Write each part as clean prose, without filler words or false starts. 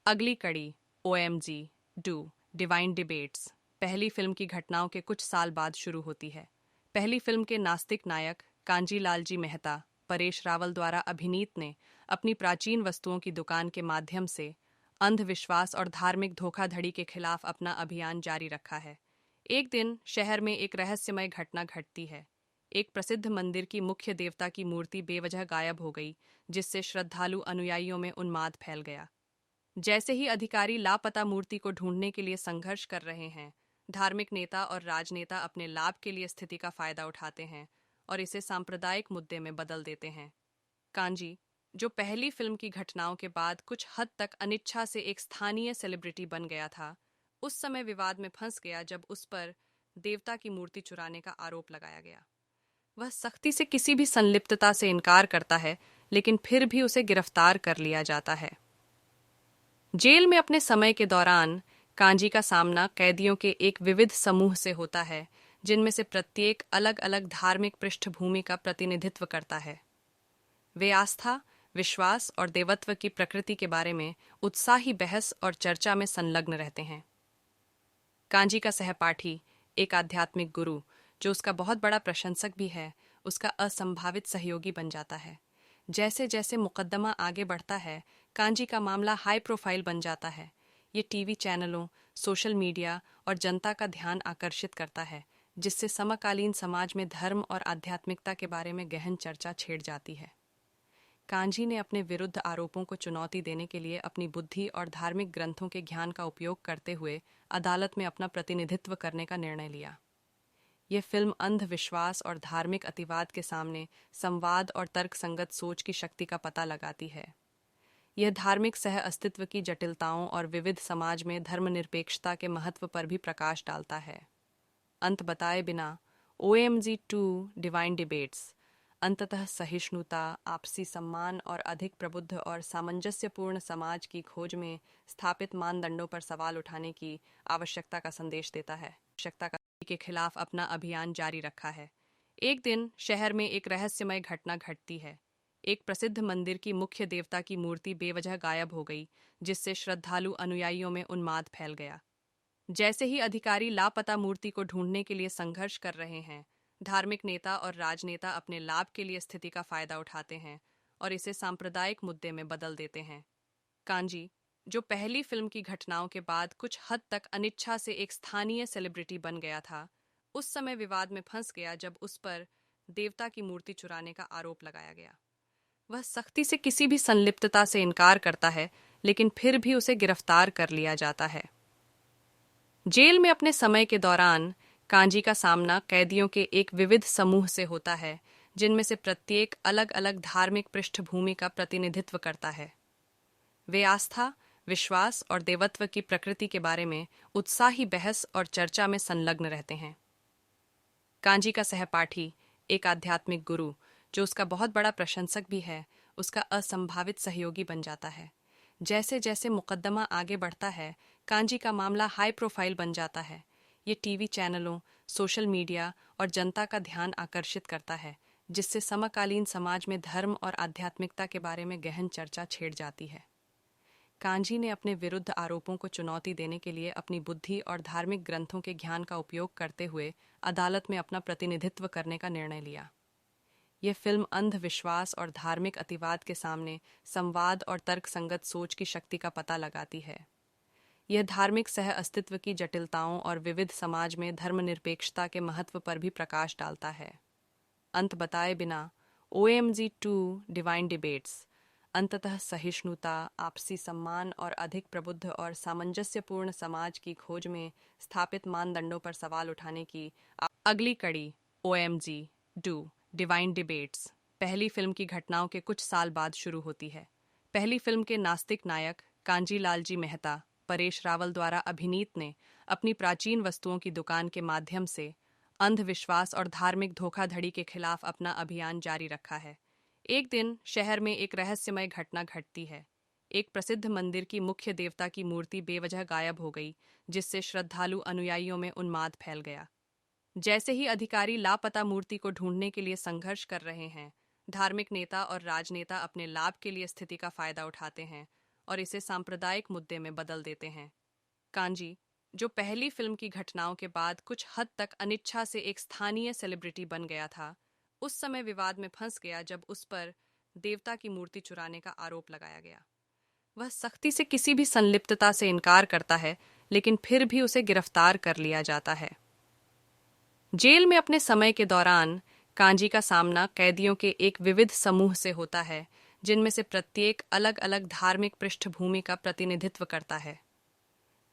अगली कड़ी OMG do divine debates पहली फिल्म की घटनाओं के कुछ साल बाद शुरू होती है। पहली फिल्म के नास्तिक नायक कांजी लाल जी मेहता परेश रावल द्वारा अभिनीत ने अपनी प्राचीन वस्तुओं की दुकान के माध्यम से अंधविश्वास और धार्मिक धोखाधड़ी के खिलाफ अपना अभियान जारी रखा है। एक दिन शहर में एक रहस्यमय घटना घटती है। एक प्रसिद्ध मंदिर की मुख्य देवता की मूर्ति बेवजह गायब हो गई, जिससे श्रद्धालु अनुयायियों में उन्माद फैल गया। जैसे ही अधिकारी लापता मूर्ति को ढूंढने के लिए संघर्ष कर रहे हैं, धार्मिक नेता और राजनेता अपने लाभ के लिए स्थिति का फायदा उठाते हैं और इसे सांप्रदायिक मुद्दे में बदल देते हैं। कांजी, जो पहली फिल्म की घटनाओं के बाद कुछ हद तक अनिच्छा से एक स्थानीय सेलिब्रिटी बन गया था, उस समय विवाद में फंस गया जब उस पर देवता की मूर्ति चुराने का आरोप लगाया गया। वह सख्ती से किसी भी संलिप्तता से इनकार करता है, लेकिन फिर भी उसे गिरफ्तार कर लिया जाता है। जेल में अपने समय के दौरान कांजी का सामना कैदियों के एक विविध समूह से होता है, जिनमें से प्रत्येक अलग अलग धार्मिक पृष्ठभूमि का प्रतिनिधित्व करता है। वे आस्था, विश्वास और देवत्व की प्रकृति के बारे में उत्साही बहस और चर्चा में संलग्न रहते हैं। कांजी का सहपाठी, एक आध्यात्मिक गुरु जो उसका बहुत बड़ा प्रशंसक भी है, उसका असंभावित सहयोगी बन जाता है। जैसे जैसे मुकदमा आगे बढ़ता है, कांजी का मामला हाई प्रोफाइल बन जाता है। ये टीवी चैनलों, सोशल मीडिया और जनता का ध्यान आकर्षित करता है, जिससे समकालीन समाज में धर्म और आध्यात्मिकता के बारे में गहन चर्चा छेड़ जाती है। कांजी ने अपने विरुद्ध आरोपों को चुनौती देने के लिए अपनी बुद्धि और धार्मिक ग्रंथों के ज्ञान का उपयोग करते हुए अदालत में अपना प्रतिनिधित्व करने का निर्णय लिया। यह फिल्म अंधविश्वास और धार्मिक अतिवाद के सामने संवाद और तर्कसंगत सोच की शक्ति का पता लगाती है। यह धार्मिक सह अस्तित्व की जटिलताओं और विविध समाज में धर्मनिरपेक्षता के महत्व पर भी प्रकाश डालता है। अंत बताए बिना OMG 2 डिवाइन डिबेट्स अंततः सहिष्णुता, आपसी सम्मान और अधिक प्रबुद्ध और सामंजस्यपूर्ण समाज की खोज में स्थापित मानदंडों पर सवाल उठाने की आवश्यकता का संदेश देता है। आवश्यकता के खिलाफ अपना अभियान जारी रखा है। एक दिन शहर में एक रहस्यमय घटना घटती है। एक प्रसिद्ध मंदिर की मुख्य देवता की मूर्ति बेवजह गायब हो गई, जिससे श्रद्धालु अनुयायियों में उन्माद फैल गया। जैसे ही अधिकारी लापता मूर्ति को ढूंढने के लिए संघर्ष कर रहे हैं, धार्मिक नेता और राजनेता अपने लाभ के लिए स्थिति का फायदा उठाते हैं और इसे सांप्रदायिक मुद्दे में बदल देते हैं। कांजी, जो पहली फिल्म की घटनाओं के बाद कुछ हद तक अनिच्छा से एक स्थानीय सेलिब्रिटी बन गया था, उस समय विवाद में फंस गया जब उस पर देवता की मूर्ति चुराने का आरोप लगाया गया। वह सख्ती से किसी भी संलिप्तता से इनकार करता है, लेकिन फिर भी उसे गिरफ्तार कर लिया जाता है। जेल में अपने समय के दौरान कांजी का सामना कैदियों के एक विविध समूह से होता है, जिनमें से प्रत्येक अलग अलग धार्मिक पृष्ठभूमि का प्रतिनिधित्व करता है। वे आस्था, विश्वास और देवत्व की प्रकृति के बारे में उत्साही बहस और चर्चा में संलग्न रहते हैं। कांजी का सहपाठी, एक आध्यात्मिक गुरु जो उसका बहुत बड़ा प्रशंसक भी है, उसका असंभावित सहयोगी बन जाता है। जैसे जैसे मुकदमा आगे बढ़ता है, कांजी का मामला हाई प्रोफाइल बन जाता है। ये टीवी चैनलों, सोशल मीडिया और जनता का ध्यान आकर्षित करता है, जिससे समकालीन समाज में धर्म और आध्यात्मिकता के बारे में गहन चर्चा छेड़ जाती है। कांजी ने अपने विरुद्ध आरोपों को चुनौती देने के लिए अपनी बुद्धि और धार्मिक ग्रंथों के ज्ञान का उपयोग करते हुए अदालत में अपना प्रतिनिधित्व करने का निर्णय लिया। यह फिल्म अंधविश्वास और धार्मिक अतिवाद के सामने संवाद और तर्कसंगत सोच की शक्ति का पता लगाती है। यह धार्मिक सह अस्तित्व की जटिलताओं और विविध समाज में धर्मनिरपेक्षता के महत्व पर भी प्रकाश डालता है। अंत बताए बिना OMG 2 डिवाइन डिबेट्स अंततः सहिष्णुता, आपसी सम्मान और अधिक प्रबुद्ध और सामंजस्यपूर्ण समाज की खोज में स्थापित मानदंडों पर सवाल उठाने की अगली कड़ी OMG डू डिवाइन डिबेट्स पहली फिल्म की घटनाओं के कुछ साल बाद शुरू होती है। पहली फिल्म के नास्तिक नायक कांजी लाल जी मेहता परेश रावल द्वारा अभिनीत ने अपनी प्राचीन वस्तुओं की दुकान के माध्यम से अंधविश्वास और धार्मिक धोखाधड़ी के खिलाफ अपना अभियान जारी रखा है। एक दिन शहर में एक रहस्यमय घटना घटती है। एक प्रसिद्ध मंदिर की मुख्य देवता की मूर्ति बेवजह गायब हो गई, जिससे श्रद्धालु अनुयायियों में उन्माद फैल गया। जैसे ही अधिकारी लापता मूर्ति को ढूंढने के लिए संघर्ष कर रहे हैं, धार्मिक नेता और राजनेता अपने लाभ के लिए स्थिति का फायदा उठाते हैं और इसे सांप्रदायिक मुद्दे में बदल देते हैं। कांजी, जो पहली फिल्म की घटनाओं के बाद कुछ हद तक अनिच्छा से एक स्थानीय सेलिब्रिटी बन गया था, उस समय विवाद में फंस गया जब उस पर देवता की मूर्ति चुराने का आरोप लगाया गया। वह सख्ती से किसी भी संलिप्तता से इनकार करता है, लेकिन फिर भी उसे गिरफ्तार कर लिया जाता है। जेल में अपने समय के दौरान कांजी का सामना कैदियों के एक विविध समूह से होता है, जिनमें से प्रत्येक अलग अलग धार्मिक पृष्ठभूमि का प्रतिनिधित्व करता है।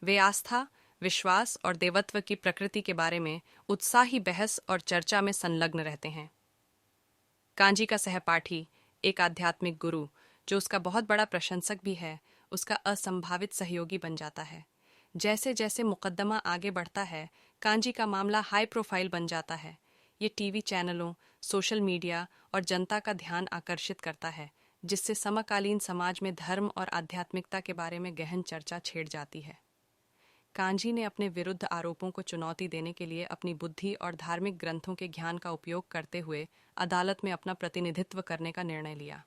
वे आस्था, विश्वास और देवत्व की प्रकृति के बारे में उत्साही बहस और चर्चा में संलग्न रहते हैं। कांजी का सहपाठी, एक आध्यात्मिक गुरु जो उसका बहुत बड़ा प्रशंसक भी है, उसका असंभावित सहयोगी बन जाता है। जैसे जैसे मुकदमा आगे बढ़ता है, कांजी का मामला हाई प्रोफाइल बन जाता है। ये टीवी चैनलों, सोशल मीडिया और जनता का ध्यान आकर्षित करता है, जिससे समकालीन समाज में धर्म और आध्यात्मिकता के बारे में गहन चर्चा छेड़ जाती है। कांजी ने अपने विरुद्ध आरोपों को चुनौती देने के लिए अपनी बुद्धि और धार्मिक ग्रंथों के ज्ञान का उपयोग करते हुए अदालत में अपना प्रतिनिधित्व करने का निर्णय लिया।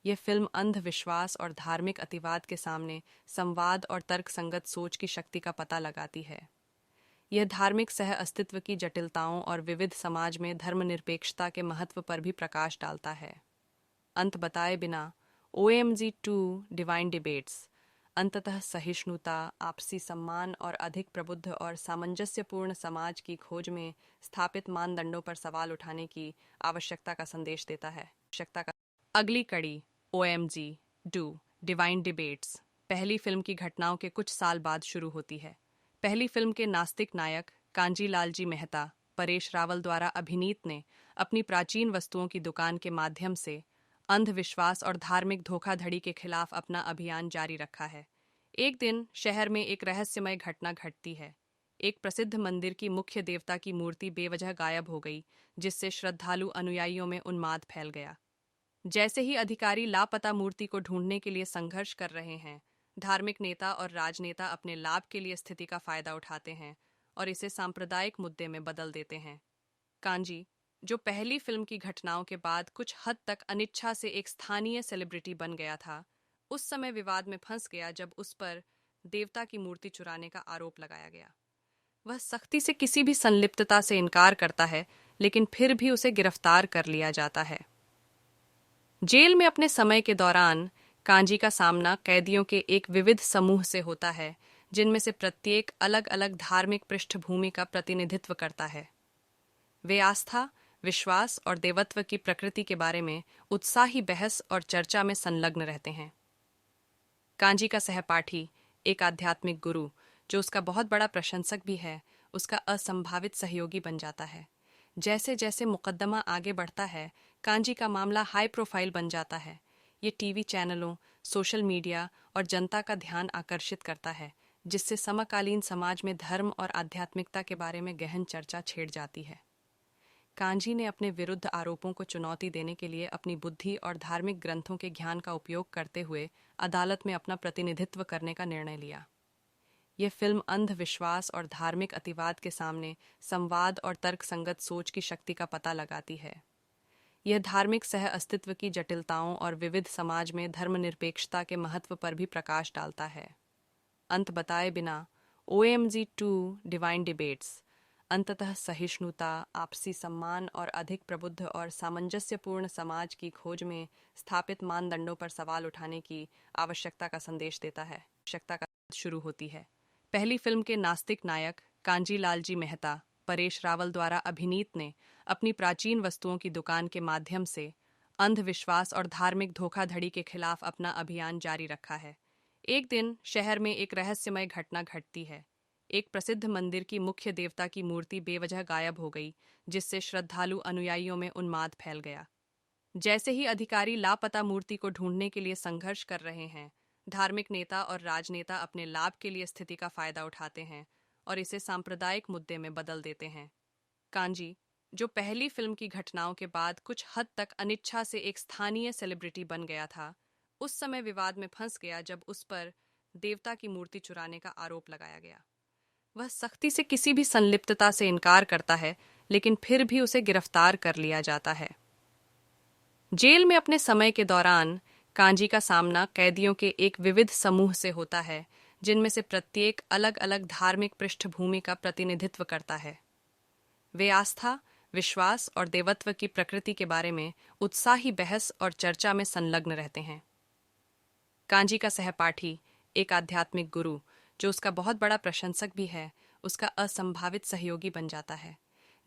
यह फिल्म अंधविश्वास और धार्मिक अतिवाद के सामने संवाद और तर्कसंगत सोच की शक्ति का पता लगाती है। यह धार्मिक सह अस्तित्व की जटिलताओं और विविध समाज में धर्मनिरपेक्षता के महत्व पर भी प्रकाश डालता है। अंत बताए बिना OMG 2 डिवाइन डिबेट्स अंततः सहिष्णुता, आपसी सम्मान और अधिक प्रबुद्ध और सामंजस्यपूर्ण समाज की खोज में स्थापित मानदंडों पर सवाल उठाने की आवश्यकता का संदेश देता है। अगली कड़ी OMG 2 डिवाइन डिबेट्स पहली फिल्म की घटनाओं के कुछ साल बाद शुरू होती है। पहली फिल्म के नास्तिक नायक कांजी लालजी मेहता, परेश रावल द्वारा अभिनीत ने अपनी प्राचीन वस्तुओं की दुकान के माध्यम से अंधविश्वास और धार्मिक धोखाधड़ी के खिलाफ अपना अभियान जारी रखा है। एक दिन शहर में एक रहस्यमय घटना घटती है। एक प्रसिद्ध मंदिर की मुख्य देवता की मूर्ति बेवजह गायब हो गई, जिससे श्रद्धालु अनुयायियों में उन्माद फैल गया। जैसे ही अधिकारी लापता मूर्ति को ढूंढने के लिए संघर्ष कर रहे हैं, धार्मिक नेता और राजनेता अपने लाभ के लिए स्थिति का फायदा उठाते हैं और इसे सांप्रदायिक मुद्दे में बदल देते हैं। कांजी, जो पहली फिल्म की घटनाओं के बाद कुछ हद तक अनिच्छा से एक स्थानीय सेलिब्रिटी बन गया था, उस समय विवाद में फंस गया जब उस पर देवता की मूर्ति चुराने का आरोप लगाया गया। वह सख्ती से किसी भी संलिप्तता से इनकार करता है, लेकिन फिर भी उसे गिरफ्तार कर लिया जाता है। जेल में अपने समय के दौरान कांजी का सामना कैदियों के एक विविध समूह से होता है, जिनमें से प्रत्येक अलग अलग धार्मिक पृष्ठभूमि का प्रतिनिधित्व करता है। वे आस्था, विश्वास और देवत्व की प्रकृति के बारे में उत्साही बहस और चर्चा में संलग्न रहते हैं। कांजी का सहपाठी, एक आध्यात्मिक गुरु जो उसका बहुत बड़ा प्रशंसक भी है, उसका असंभावित सहयोगी बन जाता है। जैसे जैसे मुकदमा आगे बढ़ता है, कांजी का मामला हाई प्रोफाइल बन जाता है। ये टीवी चैनलों, सोशल मीडिया और जनता का ध्यान आकर्षित करता है, जिससे समकालीन समाज में धर्म और आध्यात्मिकता के बारे में गहन चर्चा छेड़ जाती है। कांजी ने अपने विरुद्ध आरोपों को चुनौती देने के लिए अपनी बुद्धि और धार्मिक ग्रंथों के ज्ञान का उपयोग करते हुए अदालत में अपना प्रतिनिधित्व करने का निर्णय लिया। यह फिल्म अंधविश्वास और धार्मिक अतिवाद के सामने संवाद और तर्कसंगत सोच की शक्ति का पता लगाती है। यह धार्मिक सह अस्तित्व की जटिलताओं और विविध समाज में धर्मनिरपेक्षता के महत्व पर भी प्रकाश डालता है। अंत बताए बिना OMG 2 डिवाइन डिबेट्स अंततः सहिष्णुता, आपसी सम्मान और अधिक प्रबुद्ध और सामंजस्यपूर्ण समाज की खोज में स्थापित मानदंडों पर सवाल उठाने की आवश्यकता का संदेश देता है। शुरू होती है। पहली फिल्म के नास्तिक नायक कांजी लालजी मेहता, परेश रावल द्वारा अभिनीत ने अपनी प्राचीन वस्तुओं की दुकान के माध्यम से अंधविश्वास और धार्मिक धोखाधड़ी के खिलाफ अपना अभियान जारी रखा है। एक दिन शहर में एक रहस्यमय घटना घटती है। एक प्रसिद्ध मंदिर की मुख्य देवता की मूर्ति बेवजह गायब हो गई, जिससे श्रद्धालु अनुयायियों में उन्माद फैल गया। जैसे ही अधिकारी लापता मूर्ति को ढूंढने के लिए संघर्ष कर रहे हैं, धार्मिक नेता और राजनेता अपने लाभ के लिए स्थिति का फायदा उठाते हैं और इसे सांप्रदायिक मुद्दे में बदल देते हैं। कांजी, जो पहली फिल्म की घटनाओं के बाद कुछ हद तक अनिच्छा से एक स्थानीय सेलिब्रिटी बन गया था, उस समय विवाद में फंस गया जब उस पर देवता की मूर्ति चुराने का आरोप लगाया गया। वह सख्ती से किसी भी संलिप्तता से इनकार करता है, लेकिन फिर भी उसे गिरफ्तार कर लिया जाता है। जेल में अपने समय के दौरान कांजी का सामना कैदियों के एक विविध समूह से होता है, जिनमें से प्रत्येक अलग अलग धार्मिक पृष्ठभूमि का प्रतिनिधित्व करता है। वे आस्था, विश्वास और देवत्व की प्रकृति के बारे में उत्साही बहस और चर्चा में संलग्न रहते हैं। कांजी का सहपाठी, एक आध्यात्मिक गुरु जो उसका बहुत बड़ा प्रशंसक भी है, उसका असंभावित सहयोगी बन जाता है।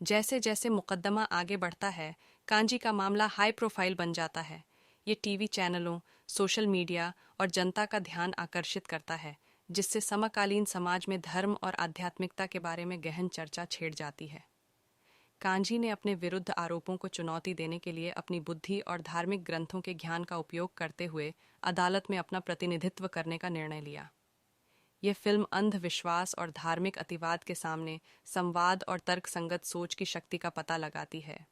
जैसे जैसे मुकदमा आगे बढ़ता है, कांजी का मामला हाई प्रोफाइल बन जाता है। ये टीवी चैनलों, सोशल मीडिया और जनता का ध्यान आकर्षित करता है, जिससे समकालीन समाज में धर्म और आध्यात्मिकता के बारे में गहन चर्चा छेड़ जाती है। कांजी ने अपने विरुद्ध आरोपों को चुनौती देने के लिए अपनी बुद्धि और धार्मिक ग्रंथों के ज्ञान का उपयोग करते हुए अदालत में अपना प्रतिनिधित्व करने का निर्णय लिया। यह फिल्म अंधविश्वास और धार्मिक अतिवाद के सामने संवाद और तर्कसंगत सोच की शक्ति का पता लगाती है।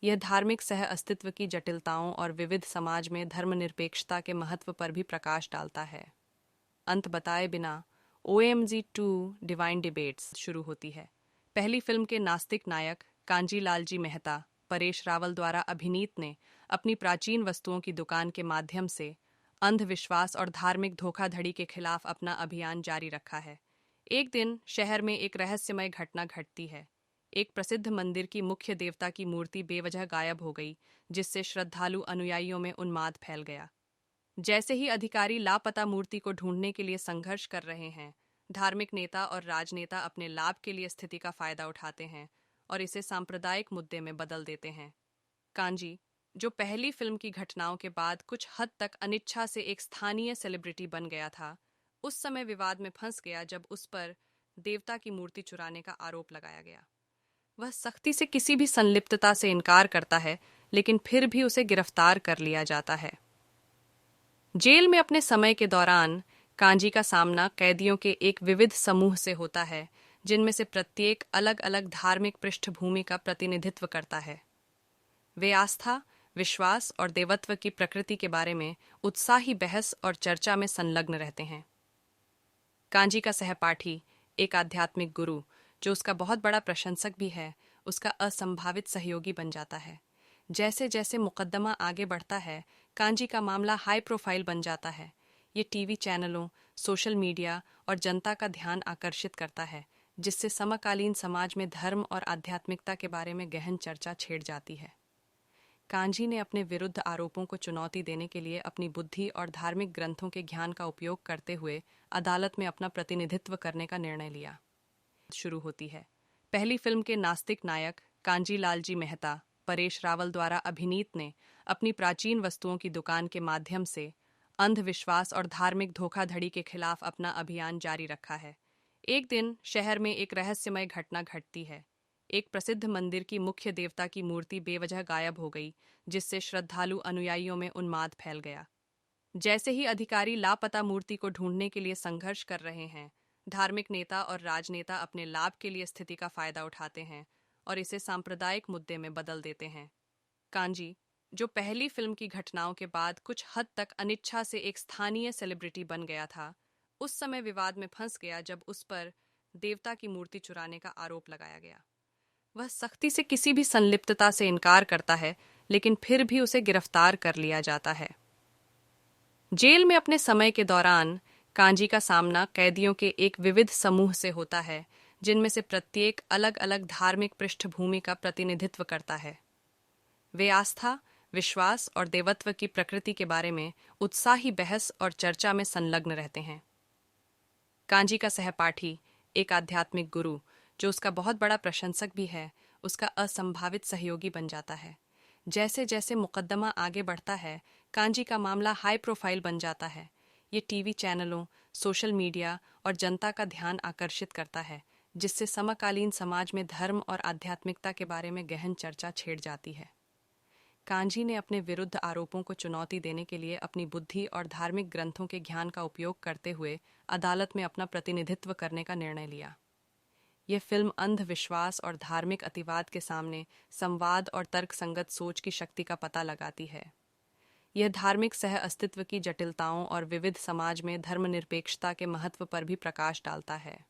यह धार्मिक सह अस्तित्व की जटिलताओं और विविध समाज में धर्मनिरपेक्षता के महत्व पर भी प्रकाश डालता है। अंत बताए बिना OMG 2 डिवाइन डिबेट्स शुरू होती है। पहली फिल्म के नास्तिक नायक कांजी लालजी मेहता, परेश रावल द्वारा अभिनीत ने अपनी प्राचीन वस्तुओं की दुकान के माध्यम से अंधविश्वास और धार्मिक धोखाधड़ी के खिलाफ अपना अभियान जारी रखा है। एक दिन शहर में एक रहस्यमय घटना घटती है। एक प्रसिद्ध मंदिर की मुख्य देवता की मूर्ति बेवजह गायब हो गई, जिससे श्रद्धालु अनुयायियों में उन्माद फैल गया। जैसे ही अधिकारी लापता मूर्ति को ढूंढने के लिए संघर्ष कर रहे हैं, धार्मिक नेता और राजनेता अपने लाभ के लिए स्थिति का फायदा उठाते हैं और इसे सांप्रदायिक मुद्दे में बदल देते हैं। कांजी, जो पहली फिल्म की घटनाओं के बाद कुछ हद तक अनिच्छा से एक स्थानीय सेलिब्रिटी बन गया था, उस समय विवाद में फंस गया जब उस पर देवता की मूर्ति चुराने का आरोप लगाया गया। वह सख्ती से किसी भी संलिप्तता से इनकार करता है, लेकिन फिर भी उसे गिरफ्तार कर लिया जाता है। जेल में अपने समय के दौरान कांजी का सामना कैदियों के एक विविध समूह से होता है, जिनमें से प्रत्येक अलग अलग धार्मिक पृष्ठभूमि का प्रतिनिधित्व करता है। वे आस्था, विश्वास और देवत्व की प्रकृति के बारे में उत्साही बहस और चर्चा में संलग्न रहते हैं। कांजी का सहपाठी, एक आध्यात्मिक गुरु जो उसका बहुत बड़ा प्रशंसक भी है, उसका असंभावित सहयोगी बन जाता है। जैसे जैसे मुकदमा आगे बढ़ता है, कांजी का मामला हाई प्रोफाइल बन जाता है। ये टीवी चैनलों, सोशल मीडिया और जनता का ध्यान आकर्षित करता है, जिससे समकालीन समाज में धर्म और आध्यात्मिकता के बारे में गहन चर्चा छेड़ जाती है। कांजी ने अपने विरुद्ध आरोपों को चुनौती देने के लिए अपनी बुद्धि और धार्मिक ग्रंथों के ज्ञान का उपयोग करते हुए अदालत में अपना प्रतिनिधित्व करने का निर्णय लिया। शुरू होती है। पहली फिल्म के नास्तिक नायक कांजी लालजी मेहता, परेश रावल द्वारा अभिनीत ने अपनी प्राचीन वस्तुओं की दुकान के माध्यम से अंधविश्वास और धार्मिक धोखाधड़ी के खिलाफ अपना अभियान जारी रखा है। एक दिन शहर में एक रहस्यमय घटना घटती है। एक प्रसिद्ध मंदिर की मुख्य देवता की मूर्ति बेवजह गायब हो गई, जिससे श्रद्धालु अनुयायियों में उन्माद फैल गया। जैसे ही अधिकारी लापता मूर्ति को ढूंढने के लिए संघर्ष कर रहे हैं, धार्मिक नेता और राजनेता अपने लाभ के लिए स्थिति का फायदा उठाते हैं और इसे सांप्रदायिक मुद्दे में बदल देते हैं। कांजी, जो पहली फिल्म की घटनाओं के बाद कुछ हद तक अनिच्छा से एक स्थानीय सेलिब्रिटी बन गया था, उस समय विवाद में फंस गया जब उस पर देवता की मूर्ति चुराने का आरोप लगाया गया। वह सख्ती से किसी भी संलिप्तता से इनकार करता है, लेकिन फिर भी उसे गिरफ्तार कर लिया जाता है। जेल में अपने समय के दौरान कांजी का सामना कैदियों के एक विविध समूह से होता है, जिनमें से प्रत्येक अलग अलग धार्मिक पृष्ठभूमि का प्रतिनिधित्व करता है। वे आस्था, विश्वास और देवत्व की प्रकृति के बारे में उत्साही बहस और चर्चा में संलग्न रहते हैं। कांजी का सहपाठी, एक आध्यात्मिक गुरु जो उसका बहुत बड़ा प्रशंसक भी है, उसका असंभावित सहयोगी बन जाता है। जैसे जैसे मुकदमा आगे बढ़ता है, कांजी का मामला हाई प्रोफाइल बन जाता है। ये टीवी चैनलों, सोशल मीडिया और जनता का ध्यान आकर्षित करता है, जिससे समकालीन समाज में धर्म और आध्यात्मिकता के बारे में गहन चर्चा छेड़ जाती है। कांजी ने अपने विरुद्ध आरोपों को चुनौती देने के लिए अपनी बुद्धि और धार्मिक ग्रंथों के ज्ञान का उपयोग करते हुए अदालत में अपना प्रतिनिधित्व करने का निर्णय लिया। यह फिल्म अंधविश्वास और धार्मिक अतिवाद के सामने संवाद और तर्कसंगत सोच की शक्ति का पता लगाती है। यह धार्मिक सह अस्तित्व की जटिलताओं और विविध समाज में धर्मनिरपेक्षता के महत्व पर भी प्रकाश डालता है।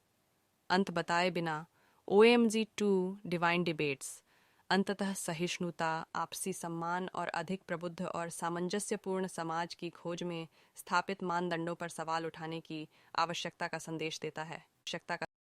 अंत बताए बिना OMG 2 डिवाइन डिबेट्स अंततः सहिष्णुता, आपसी सम्मान और अधिक प्रबुद्ध और सामंजस्यपूर्ण समाज की खोज में स्थापित मानदंडों पर सवाल उठाने की आवश्यकता का संदेश देता है।